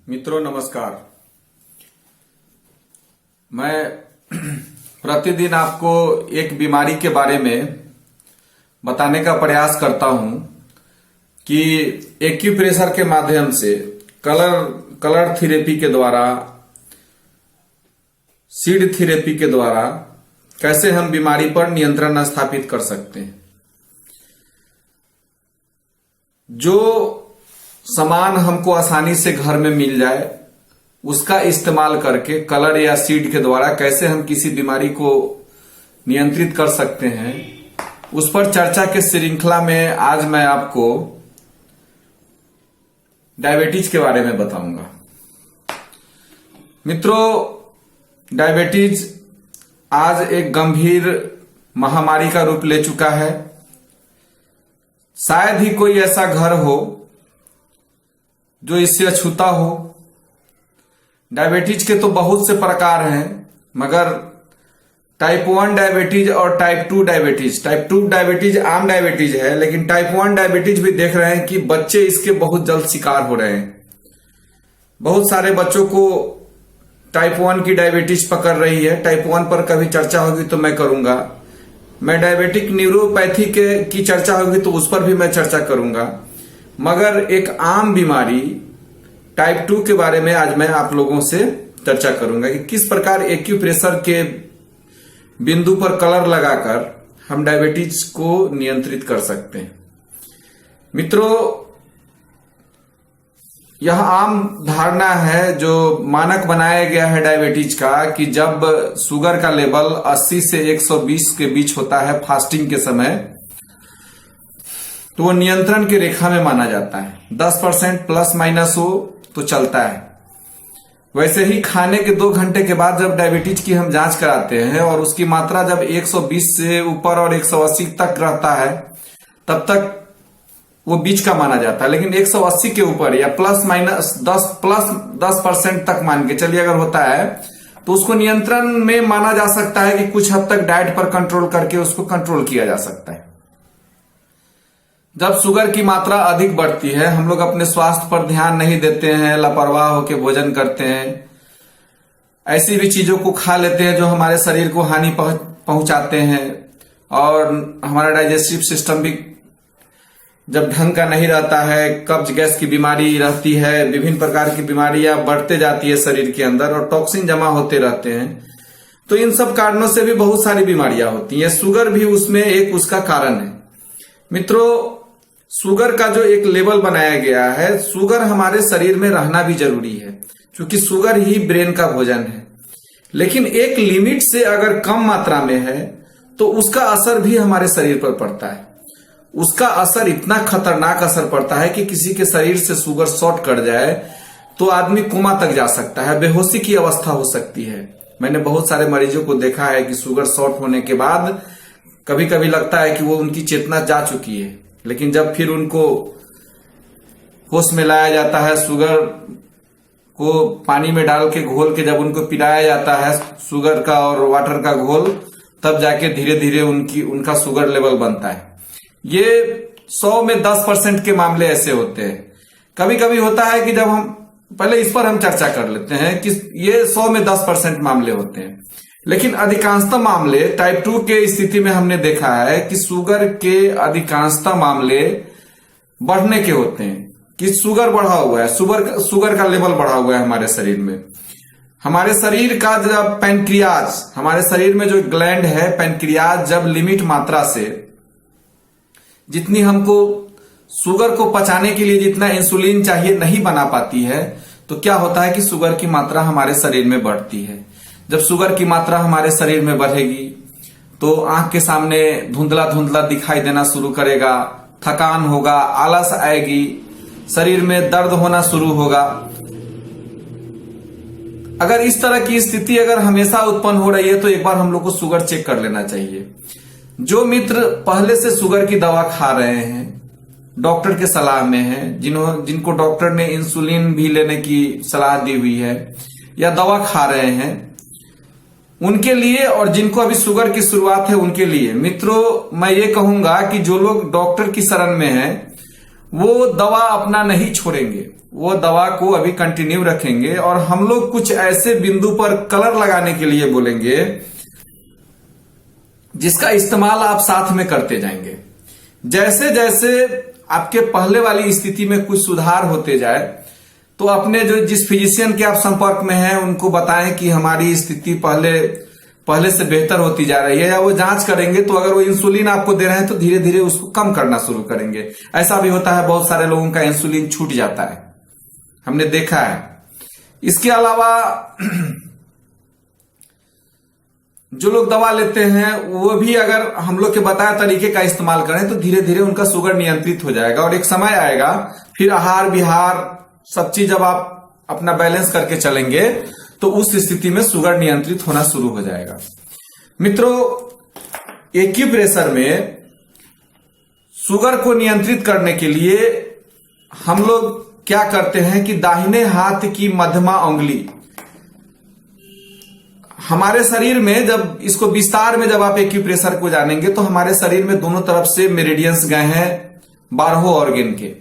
मित्रों नमस्कार। मैं प्रतिदिन आपको एक बीमारी के बारे में बताने का प्रयास करता हूं कि एक्यूप्रेशर के माध्यम से कलर थेरेपी के द्वारा, सीड थेरेपी के द्वारा कैसे हम बीमारी पर नियंत्रण स्थापित कर सकते हैं। जो सामान हमको आसानी से घर में मिल जाए उसका इस्तेमाल करके कलर या सीड के द्वारा कैसे हम किसी बीमारी को नियंत्रित कर सकते हैं, उस पर चर्चा के श्रृंखला में आज मैं आपको डायबिटीज के बारे में बताऊंगा। मित्रों, डायबिटीज आज एक गंभीर महामारी का रूप ले चुका है। शायद ही कोई ऐसा घर हो जो इससे अछूता हो। डायबिटीज के तो बहुत से प्रकार हैं, मगर टाइप 1 डायबिटीज और टाइप 2 डायबिटीज, टाइप 2 डायबिटीज आम डायबिटीज है, लेकिन टाइप 1 डायबिटीज भी देख रहे हैं कि बच्चे इसके बहुत जल्द शिकार हो रहे हैं। बहुत सारे बच्चों को टाइप 1 की डायबिटीज पकड़ रही है। टाइप 1 पर कभी चर्चा होगी तो मैं करूंगा। मैं डायबिटिक न्यूरोपैथी की चर्चा होगी तो उस पर भी मैं चर्चा करूंगा। मगर एक आम बीमारी टाइप 2 के बारे में आज मैं आप लोगों से चर्चा करूंगा कि किस प्रकार एक्यूप्रेशर के बिंदु पर कलर लगाकर हम डायबिटीज को नियंत्रित कर सकते हैं। मित्रों, यह आम धारणा है जो मानक बनाया गया है डायबिटीज का कि जब शुगर का लेवल 80 से 120 के बीच होता है फास्टिंग के समय, तो वो नियंत्रण की रेखा में माना जाता है। 10% प्लस माइनस हो तो चलता है। वैसे ही खाने के 2 घंटे के बाद जब डायबिटीज की हम जांच कराते हैं और उसकी मात्रा जब 120 से ऊपर और 180 तक रहता है, तब तक वो बीच का माना जाता है। लेकिन 180 के ऊपर या प्लस 10% तक मान के चलिए अगर होता है तो उसको नियंत्रण में माना जा सकता है कि कुछ हद तक डाइट पर कंट्रोल करके उसको कंट्रोल किया जा सकता है। जब शुगर की मात्रा अधिक बढ़ती है, हम लोग अपने स्वास्थ्य पर ध्यान नहीं देते हैं, लापरवाह होकर भोजन करते हैं, ऐसी भी चीजों को खा लेते हैं जो हमारे शरीर को हानि पहुंचाते हैं, और हमारा डाइजेस्टिव सिस्टम भी जब ढंग का नहीं रहता है, कब्ज गैस की बीमारी रहती है, विभिन्न प्रकार की बीमारियां बढ़ते जाती है शरीर के अंदर और टॉक्सिन जमा होते रहते हैं। तो इन सब कारणों से भी बहुत सारी बीमारियां होती हैं। शुगर भी उसमें एक उसका कारण है। मित्रों, शुगर का जो एक लेवल बनाया गया है, शुगर हमारे शरीर में रहना भी जरूरी है क्योंकि शुगर ही ब्रेन का भोजन है। लेकिन एक लिमिट से अगर कम मात्रा में है तो उसका असर भी हमारे शरीर पर पड़ता है। उसका असर इतना खतरनाक असर पड़ता है कि किसी के शरीर से शुगर शॉर्ट कर जाए तो आदमी कोमा तक जा सकता है, बेहोशी की अवस्था हो सकती है। मैंने बहुत सारे मरीजों को देखा है कि शुगर शॉर्ट होने के बाद कभी कभी लगता है कि वो उनकी चेतना जा चुकी है, लेकिन जब फिर उनको होश में लाया जाता है, शुगर को पानी में डाल के घोल के जब उनको पिलाया जाता है, शुगर का और वाटर का घोल, तब जाके धीरे धीरे उनका शुगर लेवल बनता है। ये 100 में 10% के मामले ऐसे होते हैं। कभी कभी होता है कि जब हम पहले इस पर हम चर्चा कर लेते हैं कि ये 100 में 10% मामले होते हैं, लेकिन अधिकांशतः मामले टाइप 2 के स्थिति में हमने देखा है कि शुगर के अधिकांशतः मामले बढ़ने के होते हैं कि शुगर बढ़ा हुआ है, शुगर का लेवल बढ़ा हुआ है हमारे शरीर में। हमारे शरीर का जब पैनक्रियाज, हमारे शरीर में जो ग्लैंड है पैनक्रियाज, जब लिमिट मात्रा से जितनी हमको शुगर को पचाने के लिए जितना इंसुलिन चाहिए नहीं बना पाती है, तो क्या होता है कि शुगर की मात्रा हमारे शरीर में बढ़ती है। जब शुगर की मात्रा हमारे शरीर में बढ़ेगी तो आंख के सामने धुंधला धुंधला दिखाई देना शुरू करेगा, थकान होगा, आलस आएगी, शरीर में दर्द होना शुरू होगा। अगर इस तरह की स्थिति अगर हमेशा उत्पन्न हो रही है तो एक बार हम लोग को शुगर चेक कर लेना चाहिए। जो मित्र पहले से शुगर की दवा खा रहे हैं, डॉक्टर के सलाह में हैं, जिनको डॉक्टर ने इंसुलिन भी लेने की सलाह दी हुई है या दवा खा रहे हैं, उनके लिए, और जिनको अभी शुगर की शुरुआत है उनके लिए, मित्रों मैं ये कहूंगा कि जो लोग डॉक्टर की शरण में हैं वो दवा अपना नहीं छोड़ेंगे। वो दवा को अभी कंटिन्यू रखेंगे और हम लोग कुछ ऐसे बिंदु पर कलर लगाने के लिए बोलेंगे जिसका इस्तेमाल आप साथ में करते जाएंगे। जैसे जैसे आपके पहले वाली स्थिति में कुछ सुधार होते जाए तो अपने जो जिस फिजिशियन के आप संपर्क में हैं उनको बताएं कि हमारी स्थिति पहले से बेहतर होती जा रही है, या वो जांच करेंगे तो अगर वो इंसुलिन आपको दे रहे हैं तो धीरे धीरे उसको कम करना शुरू करेंगे। ऐसा भी होता है, बहुत सारे लोगों का इंसुलिन छूट जाता है, हमने देखा है। इसके अलावा जो लोग दवा लेते हैं वो भी अगर हम लोग के बताए तरीके का इस्तेमाल करें तो धीरे धीरे उनका शुगर नियंत्रित हो जाएगा और एक समय आएगा फिर आहार विहार सब चीज जब आप अपना बैलेंस करके चलेंगे तो उस स्थिति में शुगर नियंत्रित होना शुरू हो जाएगा। मित्रों, एक्यूप्रेशर में शुगर को नियंत्रित करने के लिए हम लोग क्या करते हैं कि दाहिने हाथ की मध्यमा उंगली हमारे शरीर में, जब इसको विस्तार में जब आप एक्यूप्रेशर को जानेंगे तो हमारे शरीर में दोनों तरफ से मेरिडियंस गए हैं 12 ऑर्गन के,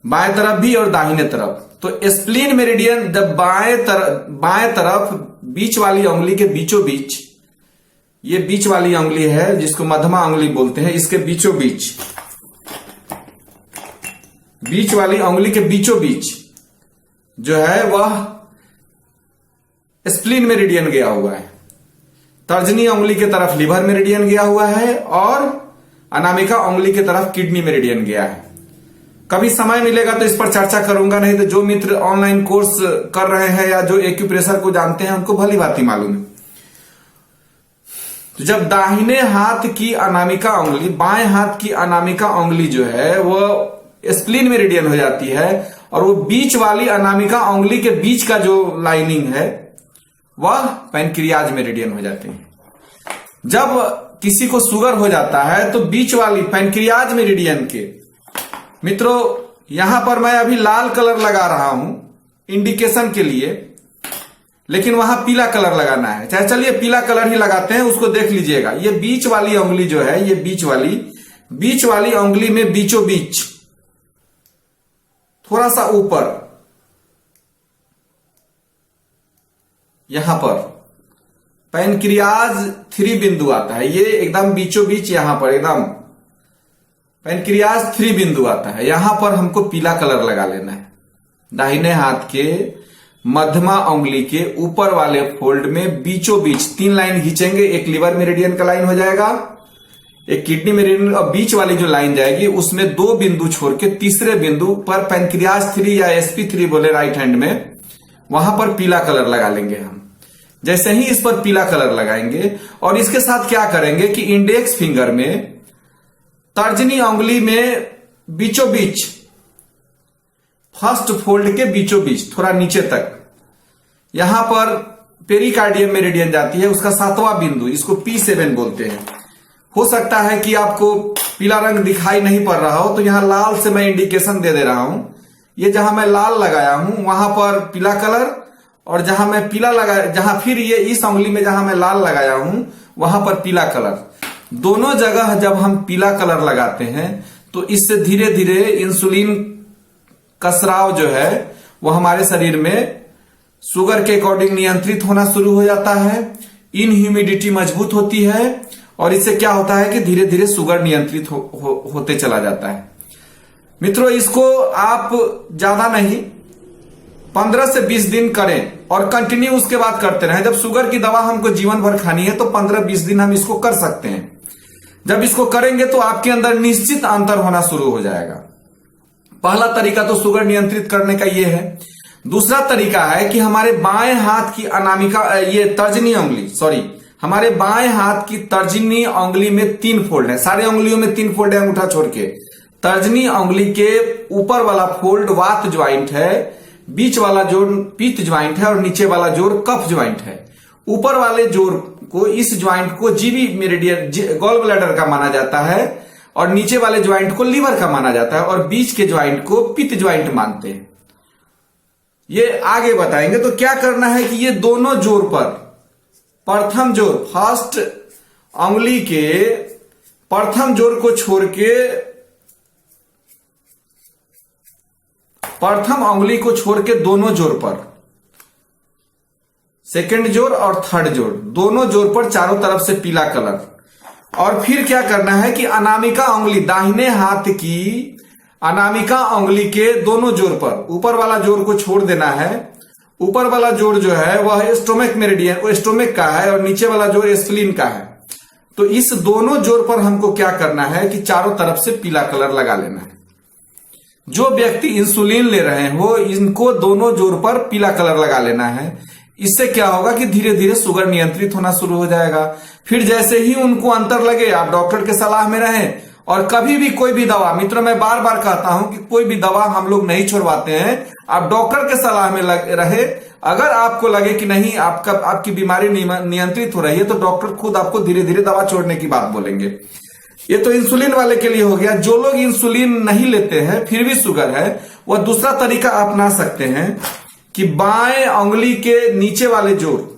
बाएं तरफ भी और दाहिने तरफ। तो स्प्लीन मेरिडियन जब बाएं तरफ बीच वाली उंगली के बीचों बीच, ये बीच वाली उंगली है जिसको मध्यमा उंगली बोलते हैं, इसके बीचों बीच वाली उंगली के बीचों बीच जो है वह स्प्लीन मेरिडियन गया हुआ है। तर्जनी उंगली की तरफ लिवर मेरिडियन गया हुआ है और अनामिका उंगली की तरफ किडनी मेरिडियन गया है। कभी समय मिलेगा तो इस पर चर्चा करूंगा, नहीं तो जो मित्र ऑनलाइन कोर्स कर रहे हैं या जो एक्यूप्रेशर को जानते हैं उनको भली भांति मालूम है। तो जब दाहिने हाथ की अनामिका उंगली बाएं हाथ की अनामिका उंगली जो है वो स्प्लीन मेरिडियन हो जाती है और वो बीच वाली अनामिका उंगली के बीच का जो लाइनिंग है वह पैनक्रियाज मेरिडियन हो जाते हैं। जब किसी को शुगर हो जाता है तो बीच वाली पैनक्रियाज मेरिडियन के, मित्रों यहां पर मैं अभी लाल कलर लगा रहा हूं इंडिकेशन के लिए, लेकिन वहां पीला कलर लगाना है। चाहे चलिए पीला कलर ही लगाते हैं, उसको देख लीजिएगा। ये बीच वाली उंगली जो है, ये बीच वाली उंगली में बीचों बीच थोड़ा सा ऊपर यहां पर पैनक्रियाज 3 बिंदु आता है। ये एकदम बीचों बीच यहां पर एकदम पैनक्रियाज 3 बिंदु आता है। यहां पर हमको पीला कलर लगा लेना है। दाहिने हाथ के मध्यमा उंगली के ऊपर वाले फोल्ड में बीचों बीच 3 लाइन खींचेंगे। एक लिवर मेरिडियन का लाइन हो जाएगा, एक किडनी मेरिडियन, और बीच वाली जो लाइन जाएगी उसमें 2 बिंदु छोड़ के तीसरे बिंदु पर पैनक्रियाज 3 या SP3 बोले राइट हैंड में, वहां पर पीला कलर लगा लेंगे हम। जैसे ही इस पर पीला कलर लगाएंगे और इसके साथ क्या करेंगे कि इंडेक्स फिंगर में तर्जनी उंगली में बीचों बीच फर्स्ट फोल्ड के बीचों बीच थोड़ा नीचे तक, यहां पर पेरिकार्डियम मेरिडियन जाती है, उसका 7वां बिंदु, इसको P7 बोलते हैं। हो सकता है कि आपको पीला रंग दिखाई नहीं पड़ रहा हो तो यहां लाल से मैं इंडिकेशन दे रहा हूं। ये जहां मैं लाल लगाया हूं वहां पर पीला कलर, और जहां मैं पीला लगाया, जहां फिर ये इस उंगली में जहां मैं लाल लगाया हूं वहां पर पीला कलर। दोनों जगह जब हम पीला कलर लगाते हैं तो इससे धीरे धीरे इंसुलिन का स्राव जो है वो हमारे शरीर में शुगर के अकॉर्डिंग नियंत्रित होना शुरू हो जाता है। इनह्यूमिडिटी मजबूत होती है और इससे क्या होता है कि धीरे धीरे शुगर नियंत्रित होते चला जाता है। मित्रों, इसको आप ज्यादा नहीं 15 से 20 दिन करें और कंटिन्यू उसके बाद करते रहें। जब शुगर की दवा हमको जीवन भर खानी है तो 15-20 दिन हम इसको कर सकते हैं। जब इसको करेंगे तो आपके अंदर निश्चित अंतर होना शुरू हो जाएगा। पहला तरीका तो शुगर नियंत्रित करने का ये है। दूसरा तरीका है कि हमारे बाएं हाथ की अनामिका, ये तर्जनी उंगली, हमारे बाएं हाथ की तर्जनी उंगली में 3 फोल्ड है। सारे उंगलियों में 3 फोल्ड है अंगूठा छोड़ के। तर्जनी उंगली के ऊपर वाला फोल्ड वात ज्वाइंट है, बीच वाला जोड़ पित्त ज्वाइंट है और नीचे वाला जोड़ कफ ज्वाइंट है। ऊपर वाले जोड़ को, इस ज्वाइंट को जीवी मेरिडियन गॉल ब्लैडर का माना जाता है और नीचे वाले ज्वाइंट को लीवर का माना जाता है और बीच के ज्वाइंट को पित्त ज्वाइंट मानते हैं। ये आगे बताएंगे। तो क्या करना है कि ये दोनों जोड़ पर प्रथम जोड़, फर्स्ट उंगली के प्रथम जोड़ को छोड़ के प्रथम उंगली को छोड़ के दोनों जोर पर, सेकंड जोर और थर्ड जोर, दोनों जोर पर चारों तरफ से पीला कलर। और फिर क्या करना है कि अनामिका उंगली, दाहिने हाथ की अनामिका उंगली के दोनों जोर पर, ऊपर वाला जोर को छोड़ देना है। ऊपर वाला जोर जो है वह स्टोमक मेरिडियन, वो स्टोमक का है, और नीचे वाला जोर स्प्लीन का है। तो इस दोनों जोर पर हमको क्या करना है कि चारों तरफ से पीला कलर लगा लेना है। जो व्यक्ति इंसुलिन ले रहे हैं वो इनको दोनों जोर पर पीला कलर लगा लेना है। इससे क्या होगा कि धीरे धीरे शुगर नियंत्रित होना शुरू हो जाएगा। फिर जैसे ही उनको अंतर लगे, आप डॉक्टर के सलाह में रहें। और कभी भी कोई भी दवा, मित्रों मैं बार बार कहता हूं कि कोई भी दवा हम लोग नहीं छोड़वाते हैं, आप डॉक्टर के सलाह में रहे। अगर आपको लगे कि नहीं आपकी बीमारी नियंत्रित हो रही है, तो डॉक्टर खुद आपको धीरे धीरे दवा छोड़ने की बात बोलेंगे। ये तो इंसुलिन वाले के लिए हो गया। जो लोग इंसुलिन नहीं लेते हैं फिर भी शुगर है, वह दूसरा तरीका अपना सकते हैं कि बाएं उंगली के नीचे वाले जोर,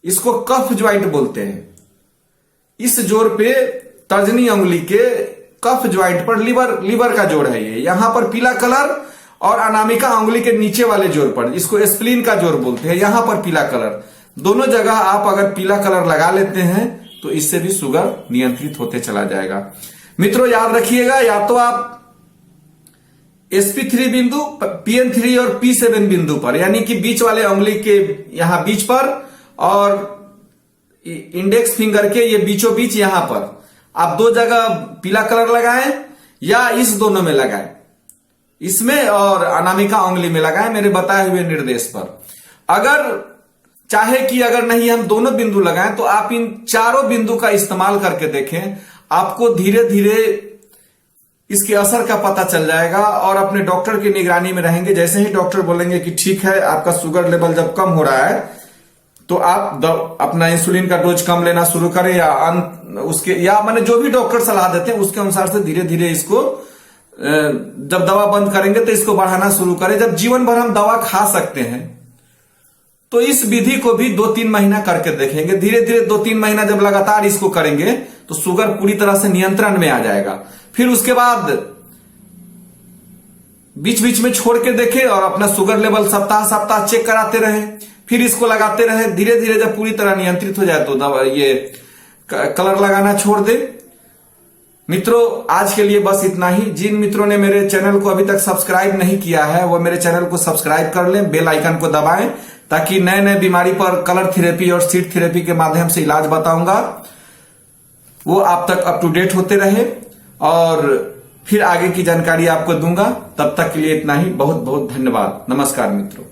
इसको कफ ज्वाइंट बोलते हैं। इस जोर पे तर्जनी उंगली के कफ ज्वाइंट पर लीवर का जोड़ है ये, यहां पर पीला कलर, और अनामिका उंगली के नीचे वाले जोर पर, इसको स्प्लीन का जोर बोलते हैं, यहां पर पीला कलर। दोनों जगह आप अगर पीला कलर लगा लेते हैं तो इससे भी शुगर नियंत्रित होते चला जाएगा। मित्रों याद रखिएगा, या तो आप sp3 बिंदु, pn3 और p7 बिंदु पर, यानी कि बीच वाले उंगली के यहां बीच पर, और इंडेक्स फिंगर के ये बीचों बीच यहां पर आप दो जगह पीला कलर लगाएं, या इस दोनों में लगाएं, इसमें और अनामिका उंगली में लगाएं मेरे बताए हुए निर्देश पर। अगर चाहे कि अगर नहीं हम दोनों बिंदु लगाएं, तो आप इन चारों बिंदु का इस्तेमाल करके देखें, आपको धीरे धीरे इसके असर का पता चल जाएगा। और अपने डॉक्टर की निगरानी में रहेंगे। जैसे ही डॉक्टर बोलेंगे कि ठीक है, आपका शुगर लेवल जब कम हो रहा है, तो आप अपना इंसुलिन का डोज कम लेना शुरू करें, या माने जो भी डॉक्टर सलाह देते हैं उसके अनुसार से धीरे धीरे इसको, जब दवा बंद करेंगे तो इसको बढ़ाना शुरू करें। जब जीवन भर हम दवा खा सकते हैं, तो इस विधि को भी 2-3 महीना करके देखेंगे। धीरे धीरे 2-3 महीना जब लगातार इसको करेंगे तो शुगर पूरी तरह से नियंत्रण में आ जाएगा। फिर उसके बाद बीच बीच में छोड़ के देखें और अपना शुगर लेवल सप्ताह सप्ताह चेक कराते रहे, फिर इसको लगाते रहे। धीरे धीरे जब पूरी तरह नियंत्रित हो जाए तो दवा ये कलर लगाना छोड़ दे। मित्रों आज के लिए बस इतना ही। जिन मित्रों ने मेरे चैनल को अभी तक सब्सक्राइब नहीं किया है वो मेरे चैनल को सब्सक्राइब कर लें, बेल आइकन को दबाएं, ताकि नए नए बीमारी पर कलर थेरेपी और सीड थेरेपी के माध्यम से इलाज बताऊंगा, वो आप तक अप टू डेट होते रहे, और फिर आगे की जानकारी आपको दूंगा। तब तक के लिए इतना ही। बहुत बहुत धन्यवाद। नमस्कार मित्रों।